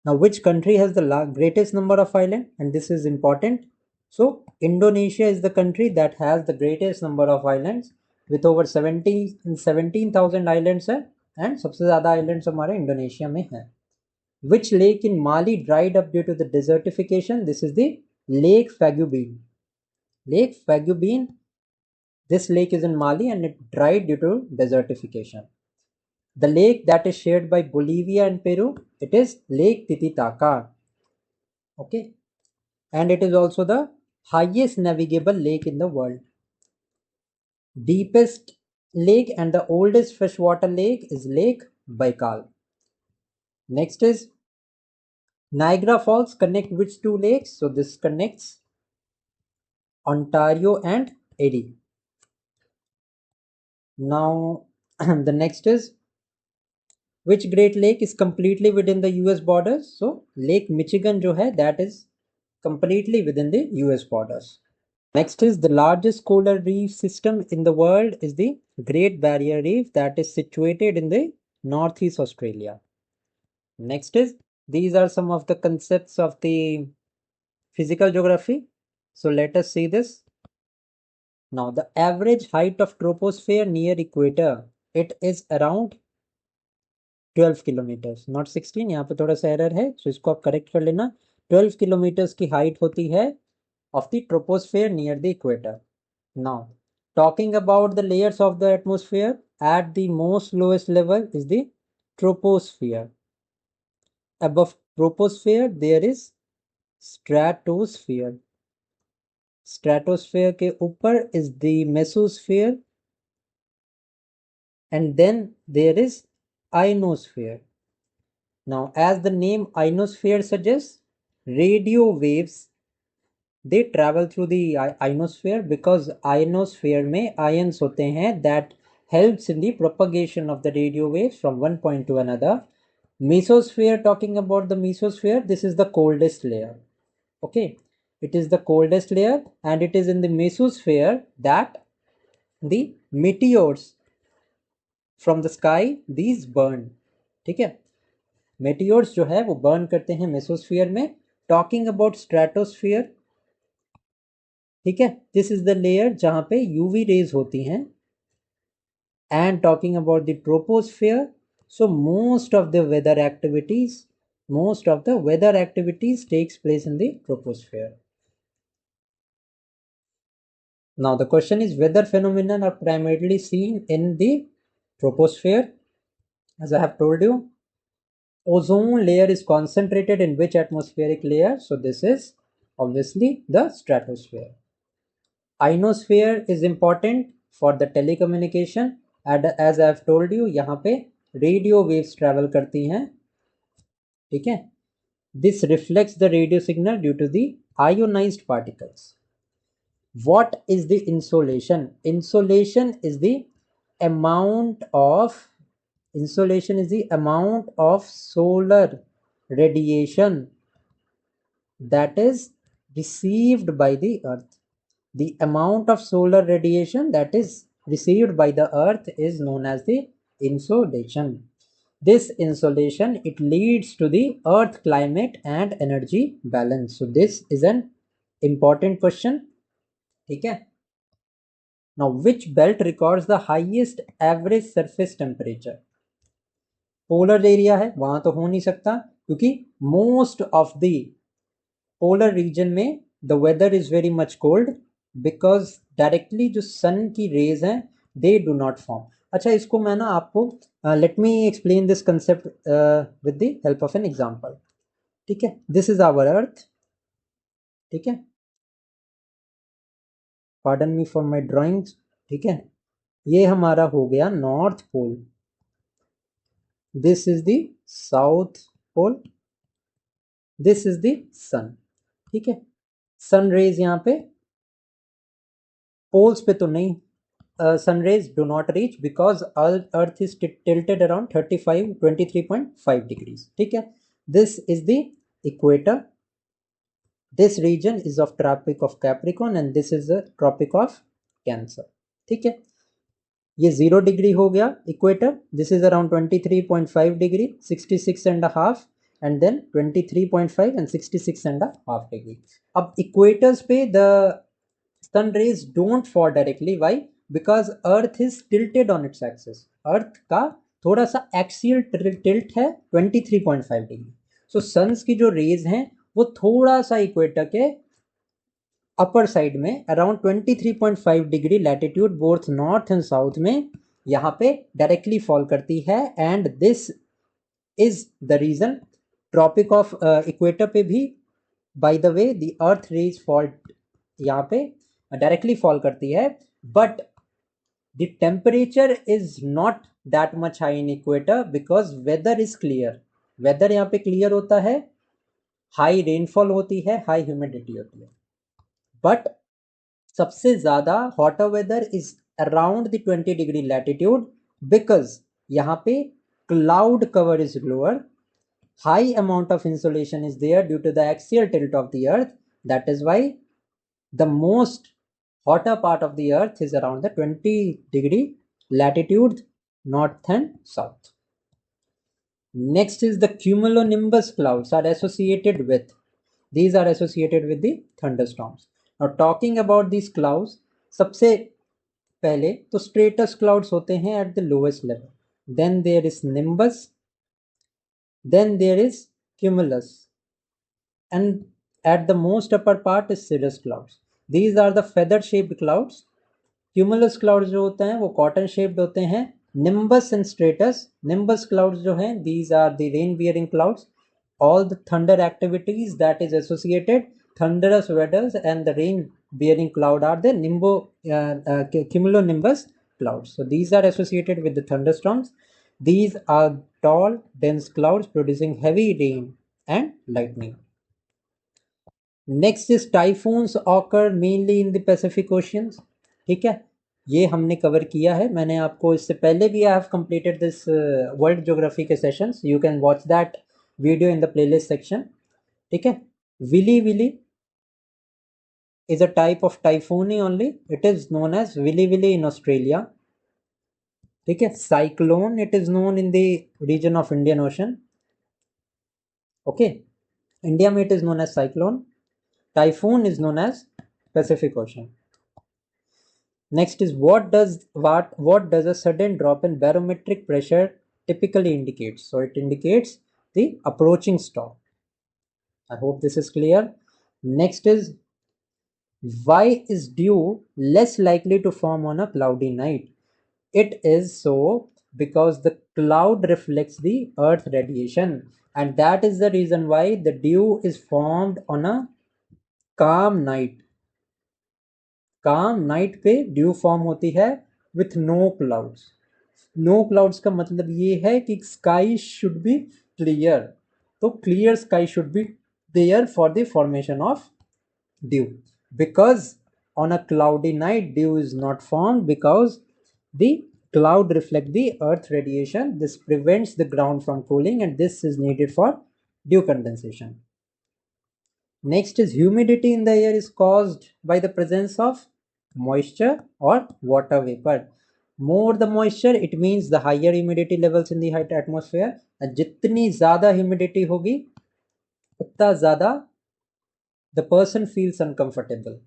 now which country has the greatest number of islands? And this is important. So Indonesia is the country that has the greatest number of islands with over 17,000 islands है, and सबसे ज़्यादा islands हमारे Indonesia में हैं. Which lake in Mali dried up due to the desertification? This is the Lake Fagubin. Lake Fagubin. This lake is in Mali and it dried due to desertification. The lake that is shared by Bolivia and Peru, it is Lake Titicaca. Okay, and it is also the highest navigable lake in the world. Deepest lake and the oldest freshwater lake is Lake Baikal. Next is Niagara Falls connect which two lakes? So this connects Ontario and Erie. Now the next is which Great Lake is completely within the US borders? So Lake Michigan जो है that is completely within the US borders. Next is the largest coral reef system in the world is the Great Barrier Reef that is situated in the Northeast Australia. Next is these are some of the concepts of the physical geography. So let us see this. Now the average height of troposphere near equator it is around 12 kilometres not 16 यहाँ पे थोड़ा सा error है सो इसको आप correct कर लेना 12 kilometres की हाइट होती है of the troposphere near the equator. Now, talking about the layers of the atmosphere, at the most lowest level is the troposphere. Above troposphere, there is stratosphere. Stratosphere के ऊपर is the mesosphere, and then there is ionosphere. Now, as the name ionosphere suggests, radio waves they travel through the ionosphere because ionosphere में ions होते हैं that helps in the propagation of the radio waves from one point to another. Mesosphere, talking about the mesosphere, this is the coldest layer. Okay, it is the coldest layer and it is in the mesosphere that the meteors from the sky these burn. ठीक है, meteors जो है वो burn करते हैं mesosphere में. Talking about stratosphere, ठीक है, दिस इज द लेयर जहां पे यूवी रेज होती हैं. And talking about the troposphere, so most of the weather activities takes place in the troposphere. Now the question is weather phenomena are primarily seen in the troposphere. As I have told you, ozone layer is concentrated in which atmospheric layer? So this is obviously the stratosphere. Ionosphere is important for the telecommunication and as I have told you यहाँ पे radio waves travel करती हैं. ठीक है, this reflects the radio signal due to the ionized particles. What is the insolation? Insolation is the amount of solar radiation that is received by the earth. The amount of solar radiation that is received by the earth is known as the insolation. This insolation it leads to the earth climate and energy balance. So this is an important question. ठीक है, now which belt records the highest average surface temperature? Polar area है वहां तो हो नहीं सकता क्योंकि most of the polar region में the weather is very much cold because directly जो सन की रेज हैं दे डू नॉट फॉर्म. अच्छा, इसको मैं ना आपको let me explain this concept with the help of an example. ठीक है, दिस इज आवर अर्थ. ठीक है, pardon me for my drawings. ठीक है, ये हमारा हो गया north pole. This is the south pole. This is the sun. ठीक है, सन रेज यहाँ पे पोल्स पे तो नहीं, sun rays do not reach because earth is tilted around 23.5 degrees. ठीक है, this is the equator. This region is of tropic of Capricorn and this is the tropic of Cancer. ठीक है, ये 0 डिग्री हो गया equator. This is around 23.5 degree, 66 and half and then 23.5 and 66 and half degree. अब equators पे the sun rays don't fall directly. Why? Because earth is tilted on its axis. Earth का थोड़ा सा एक्सियल टिल्ट है 23.5 degree. सो sons की जो raise हैं वो थोड़ा सा इक्वेटर के अपर साइड में around 23.5 degree latitude both north and south में यहाँ पे डायरेक्टली फॉल करती है, and this is the region tropic of equator पे भी by the way the earth rays falls यहाँ पे डायरेक्टली फॉल करती है, but the temperature is not that much high in equator because weather is clear. Weather यहाँ पे clear होता है, हाई रेनफॉल होती है, हाई ह्यूमिडिटी होती है, बट सबसे ज्यादा hotter weather is around the 20 degree latitude because यहाँ पे cloud cover is lower, high amount of insolation is there due to the axial tilt of the earth. That is why the most hotter part of the earth is around the 20 degree latitude north and south. Next is the cumulonimbus clouds are associated with, these are associated with the thunderstorms. Now talking about these clouds, सबसे पहले तो stratus clouds होते हैं at the lowest level, then there is nimbus, then there is cumulus, and at the most upper part is cirrus clouds. These are the feather shaped clouds. Cumulus clouds जो होते हैं वो cotton shaped होते हैं. Nimbus and stratus, nimbus clouds जो हैं these are the rain bearing clouds. All the thunder activities that is associated, thunderous weathers and the rain bearing cloud are the cumulonimbus clouds. So these are associated with the thunderstorms. These are tall dense clouds producing heavy rain and lightning. Next is typhoons occur mainly in the Pacific oceans. ठीक है, ये हमने cover किया है, मैंने आपको इससे पहले भी I have completed this world geography के sessions, you can watch that video in the playlist section. ठीक है, willy willy is a type of typhoon only, it is known as Willy Willy in Australia. ठीक है, cyclone it is known in the region of Indian Ocean. Okay, India में it is known as cyclone, typhoon is known as Pacific Ocean. Next is what does a sudden drop in barometric pressure typically indicate? So it indicates the approaching storm. I hope this is clear. Next is why is dew less likely to form on a cloudy night? It is so because the cloud reflects the earth radiation, and that is the reason why the dew is formed on a calm night. Calm night पे dew form होती है with no clouds. No clouds का मतलब ये है कि sky should be clear, तो clear sky should be there for the formation of dew, because on a cloudy night dew is not form because the cloud reflect the earth radiation. This prevents the ground from cooling and this is needed for dew condensation. Next is humidity in the air is caused by the presence of moisture or water vapor. More the moisture, it means the higher humidity levels in the atmosphere. जितनी ज़्यादा humidity होगी उतना ज़्यादा the person feels uncomfortable.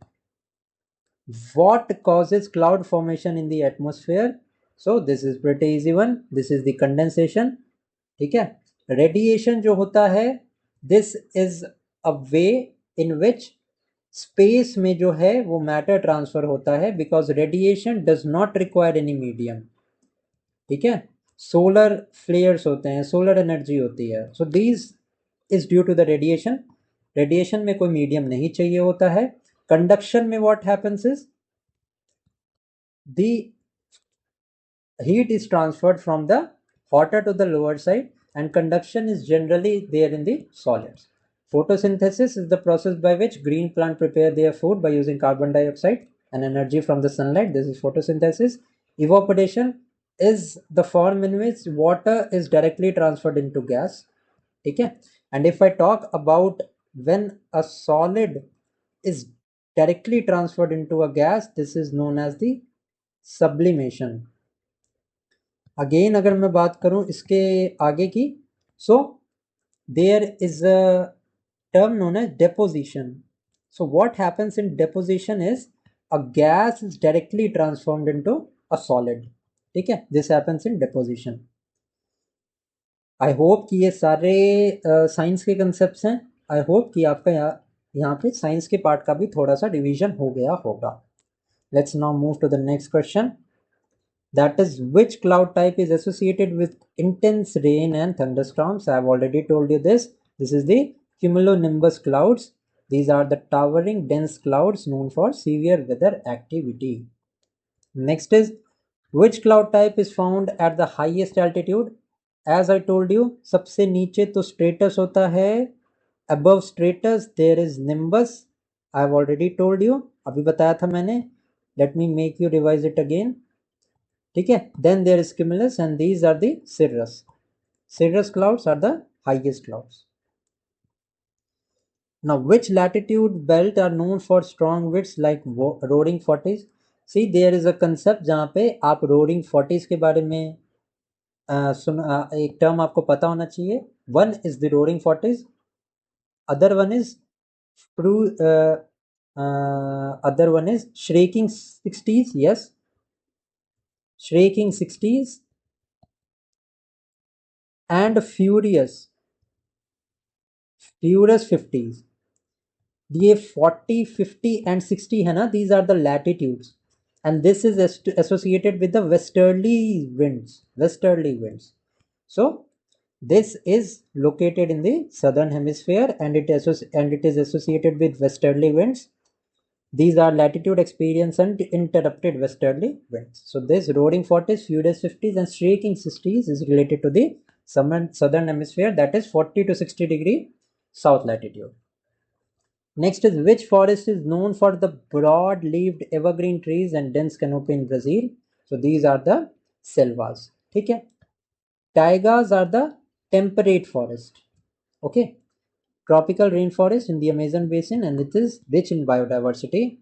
What causes cloud formation in the atmosphere? So this is pretty easy one. This is the condensation. ठीक है, radiation जो होता है this is a way in which space में जो है वो मैटर ट्रांसफर होता है because radiation does not require any medium. ठीक है, सोलर फ्लेयर्स होते हैं, सोलर एनर्जी होती है, so these is due to the radiation. Radiation में कोई मीडियम नहीं चाहिए होता है। कंडक्शन में what happens is the heat is transferred from the hotter to the lower side and conduction is generally there in the solids. Photosynthesis is the process by which green plant prepare their food by using carbon dioxide and energy from the sunlight. This is photosynthesis. Evaporation is the form in which water is directly transferred into gas. Okay? And if I talk about when a solid is directly transferred into a gas, this is known as the sublimation. Again अगर मैं बात करूं इसके आगे की, so there is a term known as deposition. So what happens in deposition is a gas is directly transformed into a solid. ठीक है, this happens in deposition. I hope कि ये सारे साइंस के कंसेप्ट्स हैं. आई होप कि आपका यहाँ पे साइंस के पार्ट का भी थोड़ा सा डिवीजन हो गया होगा. Let's now move to the next question. That is, which cloud type is associated with intense rain and thunderstorms? I have already told you this. This is the cumulonimbus clouds. These are the towering dense clouds known for severe weather activity. Next is, which cloud type is found at the highest altitude? As I told you, सबसे नीचे तो stratus होता है. Above stratus there is nimbus. I have already told you. अभी बताया था मैंने. Let me make you revise it again. ठीक है. Then there is cumulus and these are the cirrus. Cirrus clouds are the highest clouds. Now, which latitude belt are known for strong winds like roaring 40s? See, there is a concept जहाँ पे आप roaring 40s के बारे में एक term आपको पता होना चाहिए. One is the roaring 40s. Other one is shrieking 60s. Yes, shrieking 60s and furious 50s. ये 40, 50 and 60 है ना, these are the latitudes and this is associated with the westerly winds. So this is located in the southern hemisphere and it is associated with westerly winds. These are latitude experience and interrupted westerly winds. So this roaring 40s, furious 50s and shrieking 60s is related to the southern hemisphere, that is 40 to 60 degree south latitude. Next is, which forest is known for the broad-leaved evergreen trees and dense canopy in Brazil? So these are the selvas. ठीक है. Taigas are the temperate forest. Okay. Tropical rainforest in the Amazon basin and it is rich in biodiversity.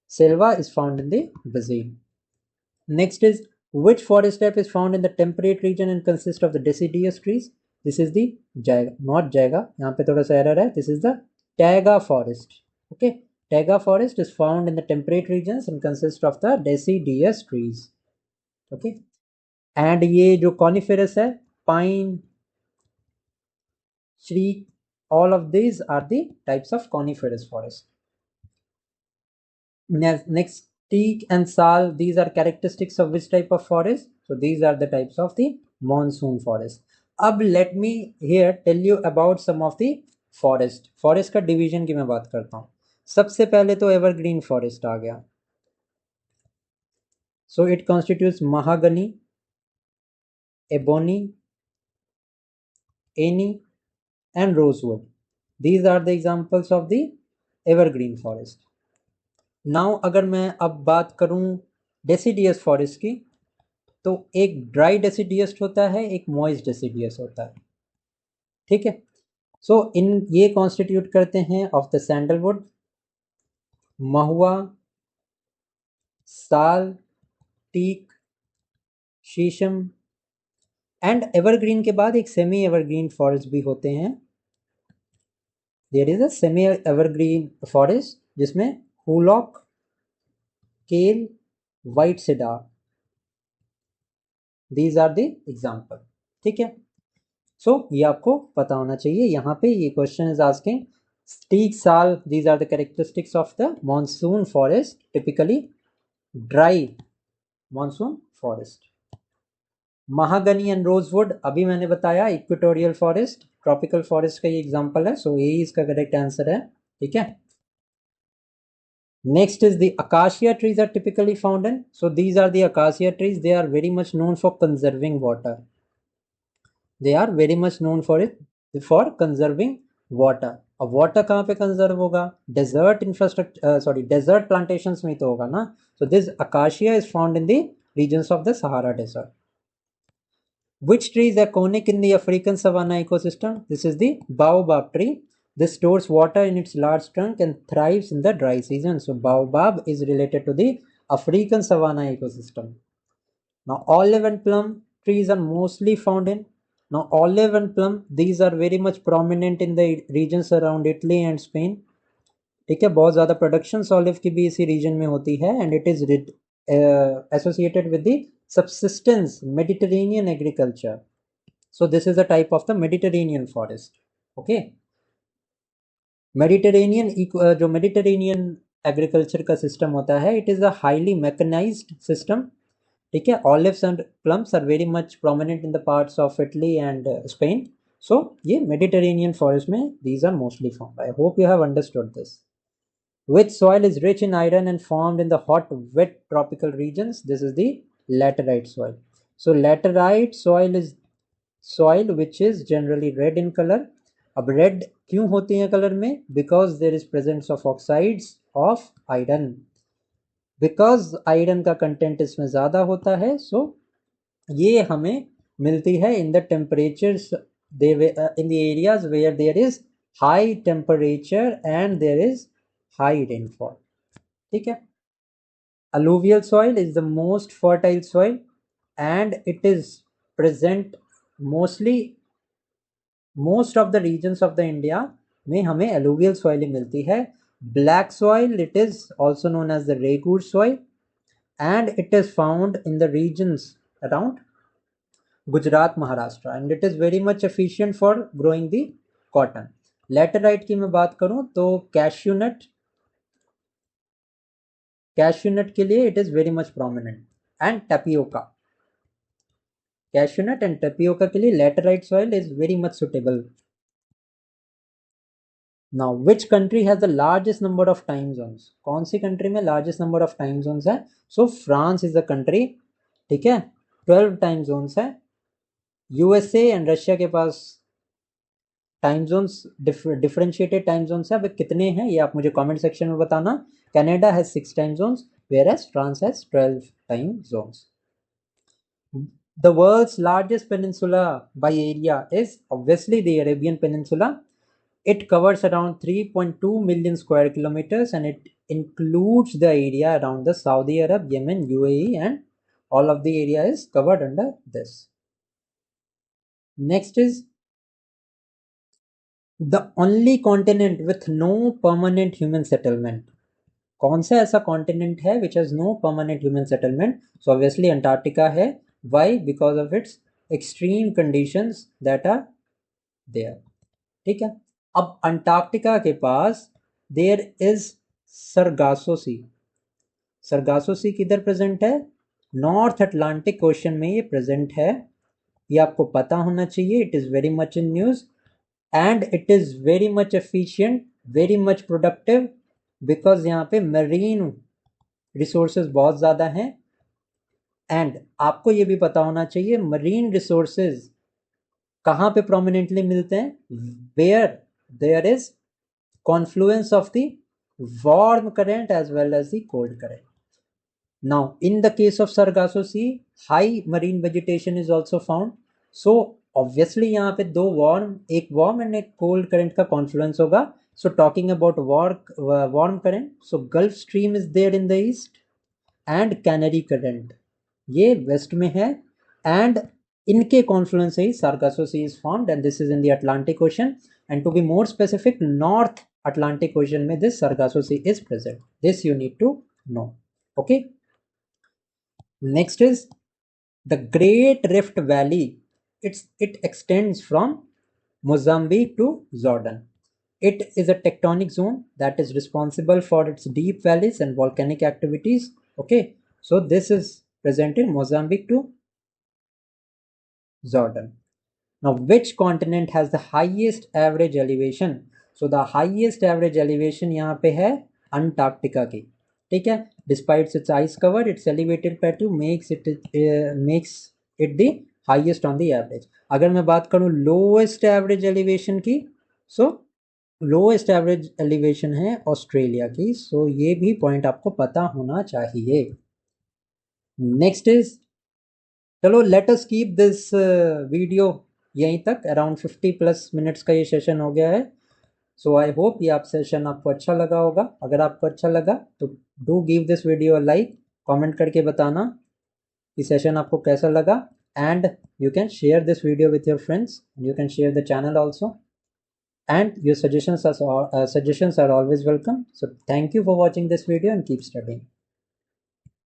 Selva is found in the Brazil. Next is, which forest type is found in the temperate region and consists of the deciduous trees? This is the jaiga, not jaiga. यहाँ पे थोड़ा सा error है. This is the taiga forest. Okay, taiga forest is found in the temperate regions and consists of the deciduous trees. Okay, and ये जो coniferous है, pine, tree, all of these are the types of coniferous forest. Next, teak and sal, these are characteristics of which type of forest? So these are the types of the monsoon forest. अब let me here tell you about some of the forest. Forest का division की मैं बात करता हूँ. सबसे पहले तो evergreen forest आ गया. So it constitutes mahogany, ebony, any and rosewood. These are the examples of the evergreen forest. Now अगर मैं अब बात करूं डेसिडियस फॉरेस्ट की, तो एक ड्राई डेसिडियस होता है, एक मॉइस्ट डेसिडियस होता है. ठीक है. सो इन ये कॉन्स्टिट्यूट करते हैं ऑफ द सैंडलवुड, महुआ, साल, टीक, शीशम एंड एवरग्रीन के बाद एक सेमी एवरग्रीन फॉरेस्ट भी होते हैं. There is a semi evergreen forest जिसमें hollock, kail, white cedar, these are the example. ठीक है. सो ये आपको पता होना चाहिए. यहाँ पे ये question is asking teak, sal, these are the characteristics of the monsoon forest, typically dry monsoon forest. mahogany and rosewood अभी मैंने बताया इक्वेटोरियल फॉरेस्ट, ट्रॉपिकल फॉरेस्ट का ये एग्जांपल है. सो यही इसका करेक्ट आंसर है. ठीक है. Next is the acacia trees are typically found in. So these are the acacia trees. They are very much known for conserving water. They are very much known for it for conserving water. अब water कहाँ पे conserve होगा? Desert infrastructure, sorry desert plantations में तो होगा ना. So this acacia is found in the regions of the Sahara desert. Which tree is iconic in the African savanna ecosystem? This is the baobab tree. This stores water in its large trunk and thrives in the dry season. So baobab is related to the African savanna ecosystem. Now olive and plum trees are mostly found in. Now olive and plum, these are very much prominent in the regions around Italy and Spain. ठीक है. बहुत ज़्यादा production olive की भी इसी reason में होती है and it is associated with the subsistence Mediterranean agriculture. So this is a type of the Mediterranean forest. Okay. Mediterranean जो मेडिटेरेनियन एग्रीकल्चर का सिस्टम होता है, it is a highly mechanised system, ठीक है। Olives and plums are very much prominent in the parts of Italy and Spain. So ये Mediterranean forest में these are mostly found. I hope you have understood this. Which soil is rich in iron and formed in the hot, wet tropical regions? This is the laterite soil. So laterite soil is soil which is generally red in color. अब red क्यों होती है colour में? Because there is presence of oxides of iron. Because iron का content इसमें ज़्यादा होता है, so ये हमें मिलती है in the temperatures in the areas where there is high temperature and there is high rainfall. ठीक है। Alluvial soil is the most fertile soil and it is present mostly most of the regions of the India में हमें alluvial soil ही मिलती है। Black soil, it is also known as the Regur soil and it is found in the regions around Gujarat, Maharashtra and it is very much efficient for growing the cotton. Laterite की मैं बात करूं तो cashew nut के लिए it is very much prominent and tapioca. Cashew nut and tapioca के लिए laterite soil is very much suitable. Now which country has the largest number of time zones? कौन सी कंट्री में largest number of time zones है? So France is the country, ठीक है। 12 time zones है। USA and Russia के पास time zones differentiated time zones है। अब कितने हैं ये आप मुझे कमेंट सेक्शन में बताना। Canada has 6 time zones whereas France has 12 time zones. The world's largest peninsula by area is obviously the Arabian Peninsula. It covers around 3.2 million square kilometers and it includes the area around the Saudi Arab, Yemen, UAE and all of the area is covered under this. Next is the only continent with no permanent human settlement. कौन सा ऐसा continent है which has no permanent human settlement? So obviously Antarctica है। Why? Because of its extreme conditions that are there, ठीक है। अब Antarctica के पास there is Sargasso Sea. Sargasso Sea किधर प्रेजेंट है? नॉर्थ अटलांटिक ओशन में ये प्रेजेंट है। ये आपको पता होना चाहिए। It is very much in news and it is very much efficient, very much productive because यहाँ पे मरीन रिसोर्सेज बहुत ज़्यादा हैं। एंड आपको ये भी पता होना चाहिए मरीन रिसोर्सेज कहाँ पे प्रोमिनेंटली मिलते हैं? Where there is confluence of the warm current as well as the cold current. Now in the case of Sargasso sea high marine vegetation is also found. So obviously यहाँ पे एक warm and एक cold current का confluence होगा। So talking about warm current, so Gulf Stream is there in the east and Canary current ये west में है and इनके confluence से ही Sargasso Sea is formed and this is in the Atlantic Ocean and to be more specific North Atlantic Ocean में this Sargasso Sea is present. This you need to know. Okay. Next is the Great Rift Valley. It extends from Mozambique to Jordan. It is a tectonic zone that is responsible for its deep valleys and volcanic activities. Okay, so this is present in Mozambique to Jordan. Now, which continent has the highest average elevation? So the highest average elevation यहाँ पे है Antarctica की, ठीक है। Despite its ice cover, its elevated plateau makes it the highest on the average. अगर मैं बात करूँ lowest average elevation की, so लोएस्ट एवरेज एलिवेशन है ऑस्ट्रेलिया की। सो ये भी पॉइंट आपको पता होना चाहिए। नेक्स्ट इज, चलो let us keep this video यहीं तक। अराउंड 50+ मिनट्स का ये सेशन हो गया है। सो आई होप ये सेशन आपको अच्छा लगा होगा। अगर आपको अच्छा लगा तो do give this video a like, comment करके बताना कि सेशन आपको कैसा लगा and you can share this video with your friends, you can share the channel also. And your suggestions are always welcome. So thank you for watching this video and keep studying.